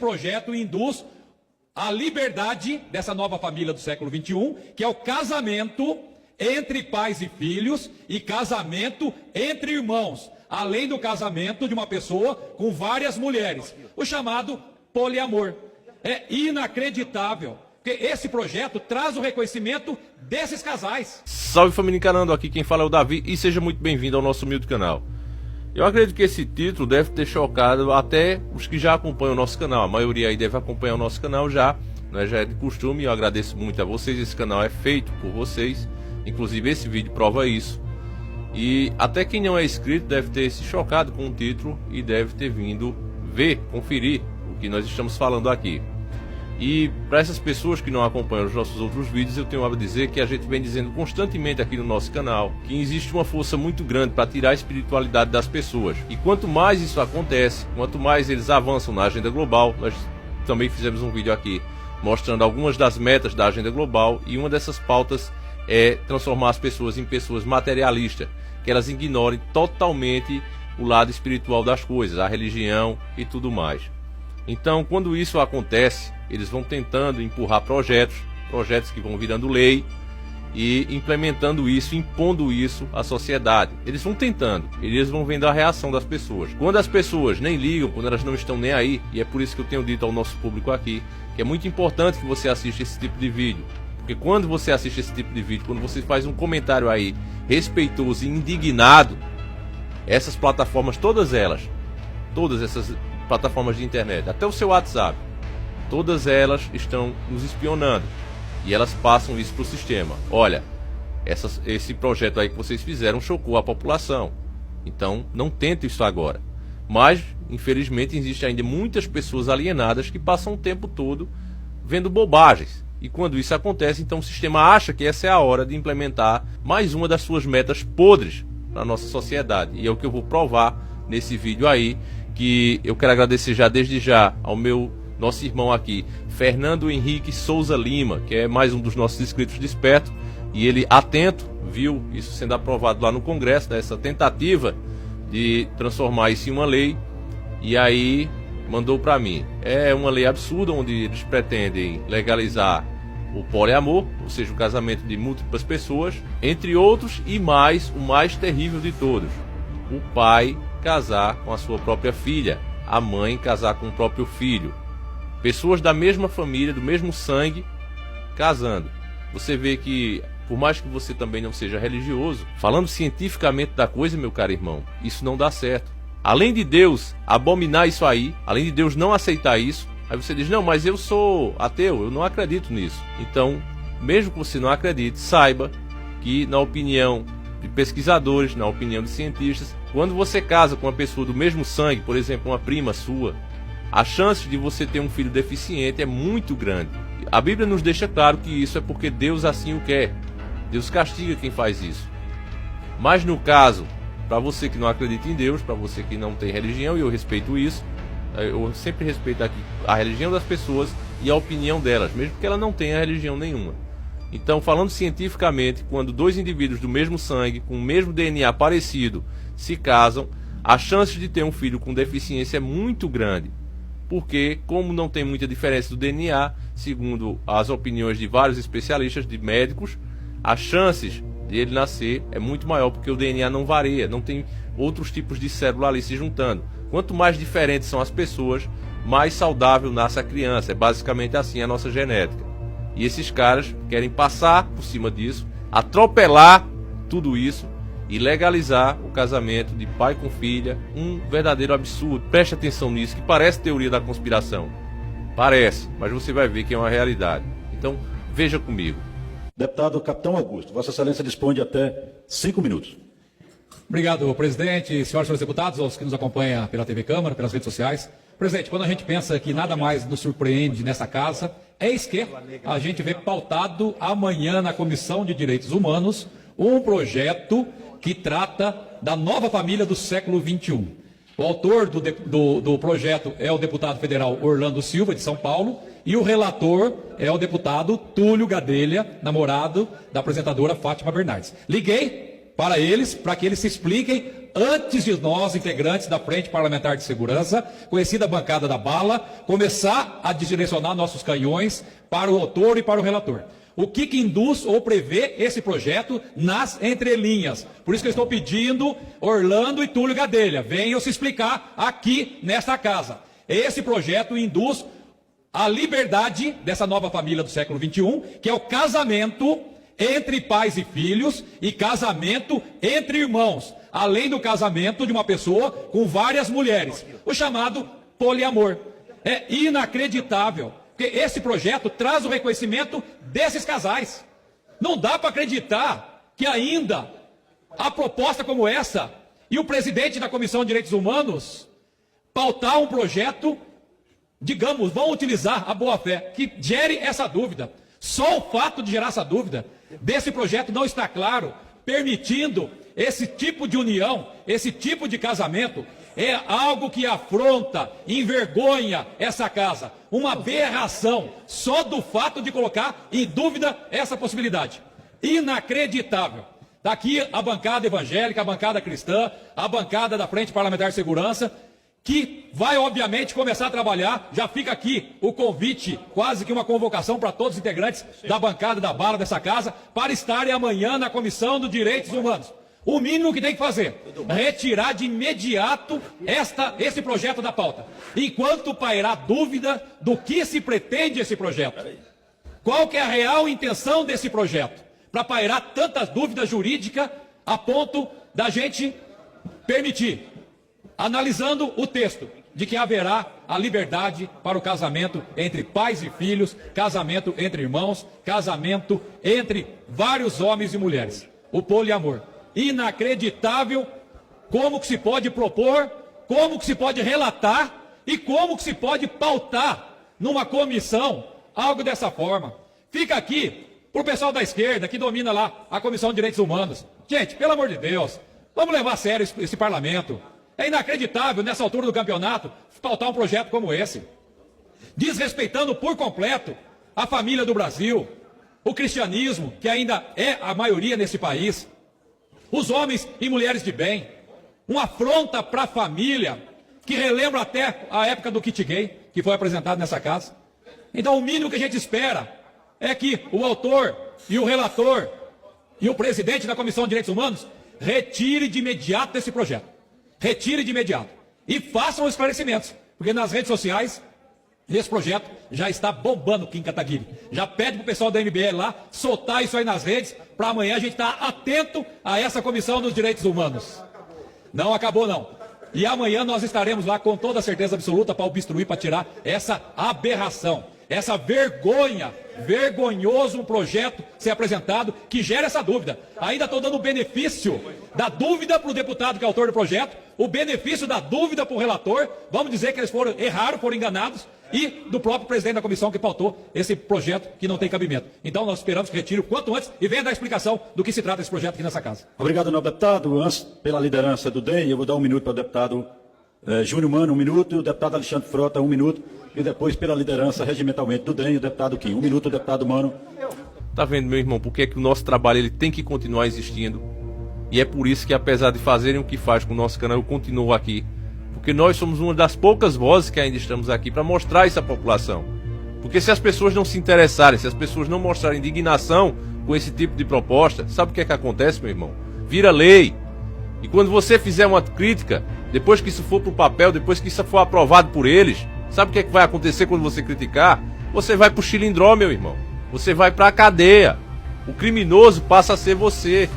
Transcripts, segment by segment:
projeto induz a liberdade dessa nova família do século XXI, que é o casamento entre pais e filhos e casamento entre irmãos, além do casamento de uma pessoa com várias mulheres, o chamado poliamor. É inacreditável, porque esse projeto traz o reconhecimento desses casais. Salve família encarando, aqui quem fala é o Davi e seja muito bem-vindo ao nosso humilde canal. Eu acredito que esse título deve ter chocado até os que já acompanham o nosso canal. A maioria aí deve acompanhar o nosso canal já, né? Já é de costume. Eu agradeço muito a vocês, esse canal é feito por vocês. Inclusive esse vídeo prova isso. E até quem não é inscrito deve ter se chocado com o título e deve ter vindo ver, conferir o que nós estamos falando aqui. E para essas pessoas que não acompanham os nossos outros vídeos, eu tenho a dizer que a gente vem dizendo constantemente aqui no nosso canal que existe uma força muito grande para tirar a espiritualidade das pessoas. E quanto mais isso acontece, quanto mais eles avançam na agenda global, nós também fizemos um vídeo aqui mostrando algumas das metas da agenda global, e uma dessas pautas é transformar as pessoas em pessoas materialistas, que elas ignorem totalmente o lado espiritual das coisas, a religião e tudo mais. Então, quando isso acontece, eles vão tentando empurrar projetos que vão virando lei e implementando isso, impondo isso à sociedade. Eles vão tentando, eles vão vendo a reação das pessoas. Quando as pessoas nem ligam, quando elas não estão nem aí, e é por isso que eu tenho dito ao nosso público aqui, que é muito importante que você assista esse tipo de vídeo. Porque quando você assiste esse tipo de vídeo, quando você faz um comentário aí respeitoso e indignado, essas plataformas, todas essas plataformas de internet, até o seu WhatsApp, todas elas estão nos espionando e elas passam isso para o sistema. Olha, esse projeto aí que vocês fizeram chocou a população, então não tente isso agora. Mas infelizmente existe ainda muitas pessoas alienadas que passam o tempo todo vendo bobagens, e quando isso acontece, então o sistema acha que essa é a hora de implementar mais uma das suas metas podres para a nossa sociedade. E é o que eu vou provar nesse vídeo aí, que eu quero agradecer já desde já ao nosso irmão aqui, Fernando Henrique Souza Lima, que é mais um dos nossos inscritos desperto, e ele atento viu isso sendo aprovado lá no Congresso, né, essa tentativa de transformar isso em uma lei, e aí mandou para mim. É uma lei absurda, onde eles pretendem legalizar o poliamor, ou seja, o casamento de múltiplas pessoas, entre outros, e mais, o mais terrível de todos, o pai casar com a sua própria filha, a mãe casar com o próprio filho. Pessoas da mesma família, do mesmo sangue, casando. Você vê que, por mais que você também não seja religioso, falando cientificamente da coisa, meu caro irmão, isso não dá certo. Além de Deus abominar isso aí, além de Deus não aceitar isso, aí você diz, não, mas eu sou ateu, eu não acredito nisso. Então, mesmo que você não acredite, saiba que, na opinião de pesquisadores, na opinião de cientistas, quando você casa com uma pessoa do mesmo sangue, por exemplo, uma prima sua, a chance de você ter um filho deficiente é muito grande. A Bíblia nos deixa claro que isso é porque Deus assim o quer. Deus castiga quem faz isso. Mas no caso, para você que não acredita em Deus, para você que não tem religião, e eu respeito isso, eu sempre respeito aqui a religião das pessoas e a opinião delas, mesmo que ela não tenha religião nenhuma. Então, falando cientificamente, quando dois indivíduos do mesmo sangue, com o mesmo DNA parecido, se casam, a chance de ter um filho com deficiência é muito grande. Porque, como não tem muita diferença do DNA, segundo as opiniões de vários especialistas, de médicos, as chances de ele nascer é muito maior, porque o DNA não varia, não tem outros tipos de célula ali se juntando. Quanto mais diferentes são as pessoas, mais saudável nasce a criança. É basicamente assim a nossa genética. E esses caras querem passar por cima disso, atropelar tudo isso e legalizar o casamento de pai com filha, um verdadeiro absurdo. Preste atenção nisso, que parece teoria da conspiração. Parece, mas você vai ver que é uma realidade. Então, veja comigo. Deputado Capitão Augusto, Vossa Excelência dispõe de até 5 minutos. Obrigado, presidente, senhoras e senhores deputados, aos que nos acompanham pela TV Câmara, pelas redes sociais. Presidente, quando a gente pensa que nada mais nos surpreende nessa casa, eis que a gente vê pautado amanhã na Comissão de Direitos Humanos um projeto que trata da nova família do século XXI. O autor do projeto é o deputado federal Orlando Silva, de São Paulo, e o relator é o deputado Túlio Gadelha, namorado da apresentadora Fátima Bernardes. Liguei para eles, para que eles se expliquem antes de nós, integrantes da Frente Parlamentar de Segurança, conhecida bancada da bala, começar a direcionar nossos canhões para o autor e para o relator. O que induz ou prevê esse projeto nas entrelinhas? Por isso que eu estou pedindo, Orlando e Túlio Gadelha, venham se explicar aqui nesta casa. Esse projeto induz a liberdade dessa nova família do século XXI, que é o casamento entre pais e filhos e casamento entre irmãos, além do casamento de uma pessoa com várias mulheres, o chamado poliamor. É inacreditável, porque esse projeto traz o reconhecimento desses casais. Não dá para acreditar que ainda há proposta como essa e o presidente da Comissão de Direitos Humanos pautar um projeto, digamos, vão utilizar a boa-fé, que gere essa dúvida. Só o fato de gerar essa dúvida desse projeto não está claro, permitindo esse tipo de união, esse tipo de casamento, é algo que afronta, envergonha essa casa. Uma aberração só do fato de colocar em dúvida essa possibilidade. Inacreditável. Daqui a bancada evangélica, a bancada cristã, a bancada da Frente Parlamentar de Segurança, que vai, obviamente, começar a trabalhar. Já fica aqui o convite, quase que uma convocação para todos os integrantes da bancada da bala dessa casa, para estarem amanhã na Comissão dos Direitos Humanos. O mínimo que tem que fazer, retirar de imediato esse projeto da pauta, enquanto pairar dúvida do que se pretende esse projeto. Qual que é a real intenção desse projeto? Para pairar tantas dúvidas jurídicas a ponto da gente permitir, analisando o texto, de que haverá a liberdade para o casamento entre pais e filhos, casamento entre irmãos, casamento entre vários homens e mulheres. O poliamor. Inacreditável como que se pode propor, como que se pode relatar e como que se pode pautar numa comissão algo dessa forma. Fica aqui para o pessoal da esquerda que domina lá a Comissão de Direitos Humanos. Gente, pelo amor de Deus, vamos levar a sério esse parlamento. É inacreditável, nessa altura do campeonato, pautar um projeto como esse, desrespeitando por completo a família do Brasil, o cristianismo, que ainda é a maioria nesse país, os homens e mulheres de bem, uma afronta para a família, que relembra até a época do kit gay, que foi apresentado nessa casa. Então o mínimo que a gente espera é que o autor e o relator e o presidente da Comissão de Direitos Humanos retire de imediato esse projeto. Retire de imediato. E façam esclarecimentos, porque nas redes sociais esse projeto já está bombando Kim Kataguiri. Já pede para o pessoal da MBL lá soltar isso aí nas redes, para amanhã a gente estar atento a essa Comissão dos Direitos Humanos. Não acabou não. E amanhã nós estaremos lá com toda a certeza absoluta para obstruir, para tirar essa aberração, essa vergonha, vergonhoso projeto ser apresentado que gera essa dúvida. Ainda estou dando o benefício da dúvida para o deputado que é autor do projeto, o benefício da dúvida para o relator, vamos dizer que eles erraram, foram enganados, e do próprio presidente da comissão que pautou esse projeto que não tem cabimento. Então nós esperamos que retire o quanto antes e venha dar explicação do que se trata esse projeto aqui nessa casa. Obrigado, nobre deputado. Antes, pela liderança do DEM, eu vou dar 1 minuto para o deputado Júnior Mano, 1 minuto, e o deputado Alexandre Frota, 1 minuto, e depois, pela liderança regimentalmente do DEM, o deputado Kim. 1 minuto, o deputado Mano. Tá vendo, meu irmão, porque é que o nosso trabalho ele tem que continuar existindo. E é por isso que, apesar de fazerem o que faz com o nosso canal, eu continuo aqui. Porque nós somos uma das poucas vozes que ainda estamos aqui para mostrar isso à população. Porque se as pessoas não se interessarem, se as pessoas não mostrarem indignação com esse tipo de proposta, sabe o que é que acontece, meu irmão? Vira lei. E quando você fizer uma crítica, depois que isso for para o papel, depois que isso for aprovado por eles, sabe o que é que vai acontecer quando você criticar? Você vai para o chilindró, meu irmão. Você vai para a cadeia. O criminoso passa a ser você.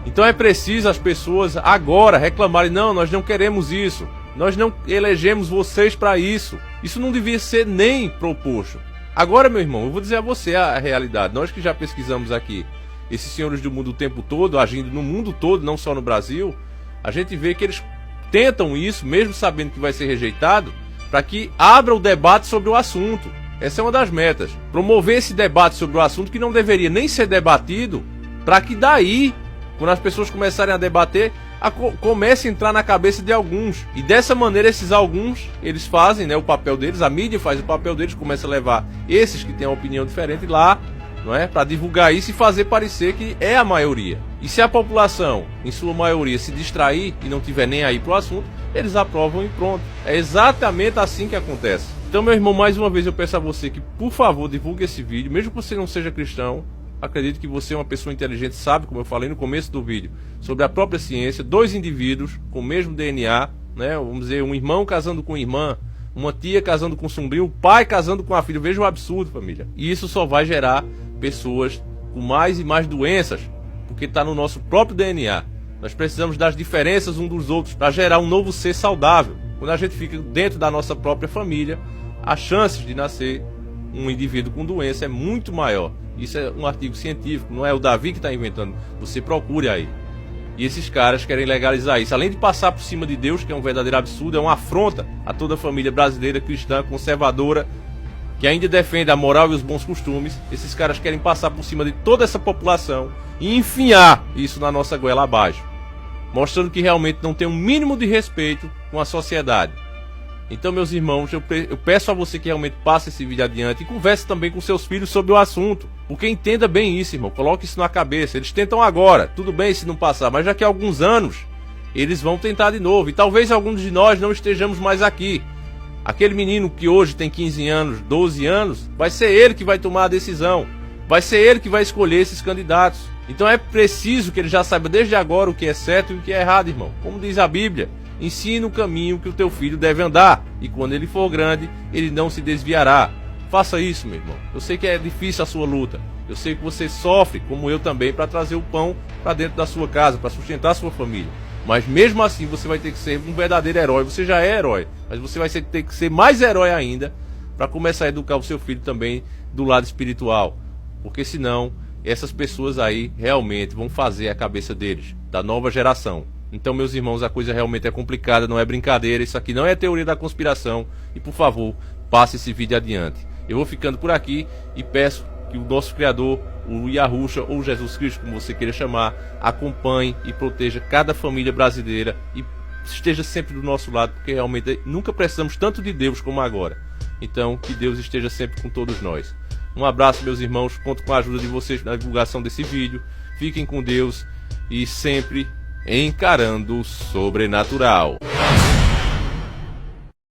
Então é preciso as pessoas agora reclamarem: não, nós não queremos isso, nós não elegemos vocês para isso, isso não devia ser nem proposto. Agora, meu irmão, eu vou dizer a você a realidade. Nós que já pesquisamos aqui esses senhores do mundo o tempo todo, agindo no mundo todo, não só no Brasil, a gente vê que eles tentam isso, mesmo sabendo que vai ser rejeitado, para que abra o debate sobre o assunto. Essa é uma das metas, promover esse debate sobre o assunto que não deveria nem ser debatido, para que daí, quando as pessoas começarem a debater, comece a entrar na cabeça de alguns. E dessa maneira esses alguns, eles fazem, né, o papel deles, a mídia faz o papel deles, começa a levar esses que têm uma opinião diferente lá, não é, para divulgar isso e fazer parecer que é a maioria. E se a população, em sua maioria, se distrair e não tiver nem aí pro assunto, eles aprovam e pronto. É exatamente assim que acontece. Então, meu irmão, mais uma vez eu peço a você que, por favor, divulgue esse vídeo, mesmo que você não seja cristão. Acredito que você é uma pessoa inteligente, sabe, como eu falei no começo do vídeo, sobre a própria ciência. Dois indivíduos com o mesmo DNA, né? Vamos dizer, um irmão casando com irmã, uma tia casando com um sobrinho, o pai casando com a filha. Veja o absurdo, família. E isso só vai gerar pessoas com mais e mais doenças, porque está no nosso próprio DNA. Nós precisamos das diferenças uns dos outros para gerar um novo ser saudável. Quando a gente fica dentro da nossa própria família, as chances de nascer um indivíduo com doença é muito maior. Isso é um artigo científico, não é o Davi que está inventando. Você procure aí. E esses caras querem legalizar isso. Além de passar por cima de Deus, que é um verdadeiro absurdo, é uma afronta a toda a família brasileira, cristã, conservadora, que ainda defende a moral e os bons costumes. Esses caras querem passar por cima de toda essa população e enfiar isso na nossa goela abaixo, mostrando que realmente não tem um mínimo de respeito com a sociedade. Então, meus irmãos, eu peço a você que realmente passe esse vídeo adiante e converse também com seus filhos sobre o assunto, porque entenda bem isso, irmão, coloque isso na cabeça. Eles tentam agora, tudo bem se não passar, mas daqui a alguns anos eles vão tentar de novo, e talvez alguns de nós não estejamos mais aqui. Aquele menino que hoje tem 15 anos, 12 anos, vai ser ele que vai tomar a decisão, vai ser ele que vai escolher esses candidatos. Então é preciso que ele já saiba desde agora o que é certo e o que é errado, irmão. Como diz a Bíblia, ensina o caminho que o teu filho deve andar, e quando ele for grande, ele não se desviará. Faça isso, meu irmão. Eu sei que é difícil a sua luta, eu sei que você sofre, como eu também, para trazer o pão para dentro da sua casa, para sustentar a sua família. Mas mesmo assim você vai ter que ser um verdadeiro herói. Você já é herói, mas você vai ter que ser mais herói ainda para começar a educar o seu filho também do lado espiritual. Porque senão essas pessoas aí realmente vão fazer a cabeça deles, da nova geração. Então, meus irmãos, a coisa realmente é complicada, não é brincadeira. Isso aqui não é teoria da conspiração. E por favor, passe esse vídeo adiante. Eu vou ficando por aqui e peço que o nosso Criador, o Yahushua ou Jesus Cristo, como você queira chamar, acompanhe e proteja cada família brasileira e esteja sempre do nosso lado, porque realmente nunca precisamos tanto de Deus como agora. Então, que Deus esteja sempre com todos nós. Um abraço, meus irmãos, conto com a ajuda de vocês na divulgação desse vídeo. Fiquem com Deus e sempre encarando o sobrenatural.